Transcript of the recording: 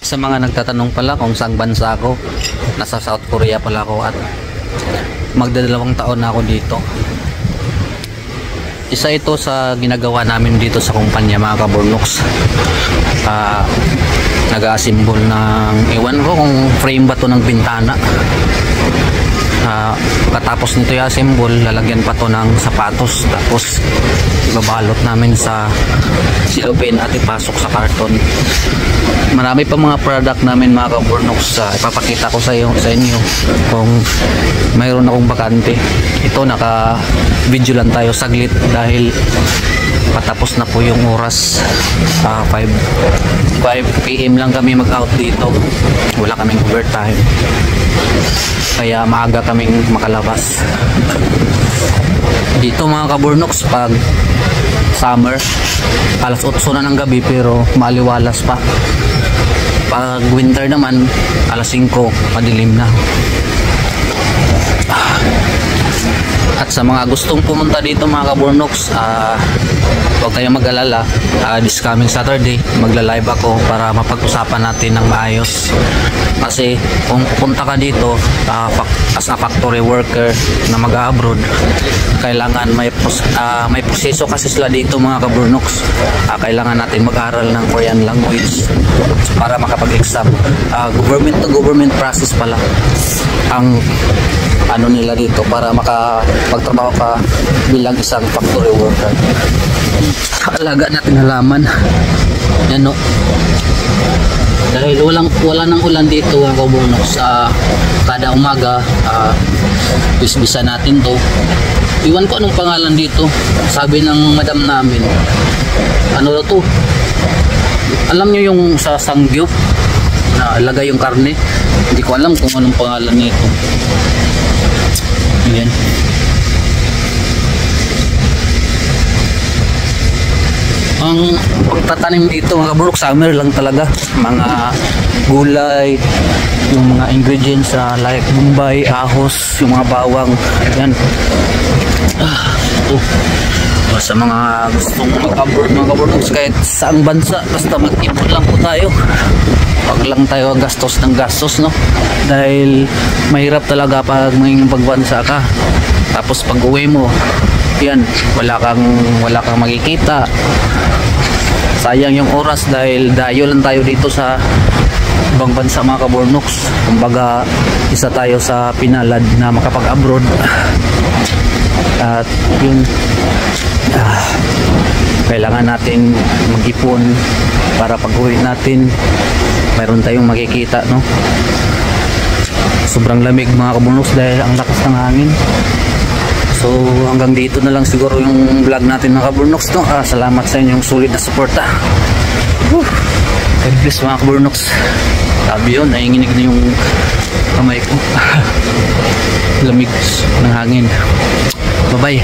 Sa mga nagtatanong pala kung saang bansa ako, nasa South Korea pala ako at magdadalawang taon na ako dito. Isa ito sa ginagawa namin dito sa kumpanya, mga kaburnoks. Nag-a-assemble ng, ewan ko kung frame ba to ng bintana. Katapos nito i-assemble, lalagyan pa to ng sapatos, tapos ibabalot namin sa silopin at ipasok sa karton. Marami pa mga product namin, mga kaburnoks. Ipapakita ko sa inyo kung mayroon akong bakante. Ito, naka video lang tayo saglit dahil patapos na po yung oras. 5 PM lang kami mag out dito, wala kaming overtime, kaya maaga kaming makalabas dito, mga kaburnoks. Pag summer, alas 8 na ng gabi pero maliwalas pa. Pag winter naman, alas 5 madilim na. At sa mga gustong pumunta dito, mga kaburnoks, huwag kayong mag-alala. This coming Saturday, magla-live ako para mapag-usapan natin ng maayos. Kasi kung pupunta ka dito as a factory worker na mag-abroad, kailangan may proseso kasi sila dito, mga kaburnoks. Kailangan natin mag-aral ng Korean language para makapag-exam. Government to government process pala ang ano nila dito para makapagtrabaho ka bilang isang factory worker. Alaga natin halaman yan, no? Dahil wala nang ulan dito, mga kaburnoks. Kada umaga bisbisa natin to. Iwan ko anong pangalan dito. Sabi ng madam namin, ano to, alam nyo yung sa sangyup na lagay yung karne, hindi ko alam kung anong pangalan nito. Ayan. Ang pagtatanim dito, mga kaburnoks, summer lang talaga. Mga gulay, yung mga ingredients like bombay, ahos, yung mga bawang. Ayan. Ito. Sa mga gustong mag-abroad, mga kaburnoks, kahit saang bansa, basta mag-ipon lang po tayo. Wag lang tayo gastos ng gastos, no? Dahil mahirap talaga pag may pagbansa ka. Tapos pag uwi mo, yan, wala kang makikita. Sayang yung oras dahil dayo lang tayo dito sa ibang bansa, mga kaburnoks. Kumbaga, isa tayo sa pinalad na makapag-abroad. At yun, kailangan natin mag-ipon para pag-uwi natin mayroon tayong makikita, no? Sobrang lamig, mga kaburnoks, dahil ang lakas ng hangin. So hanggang dito na lang siguro yung vlog natin, mga kaburnoks, no? Salamat sa inyong sulit na suporta. God bless, mga kaburnoks. Sabi yun, nainginig na yung kamay ko. Lamig ng hangin. Bye bye.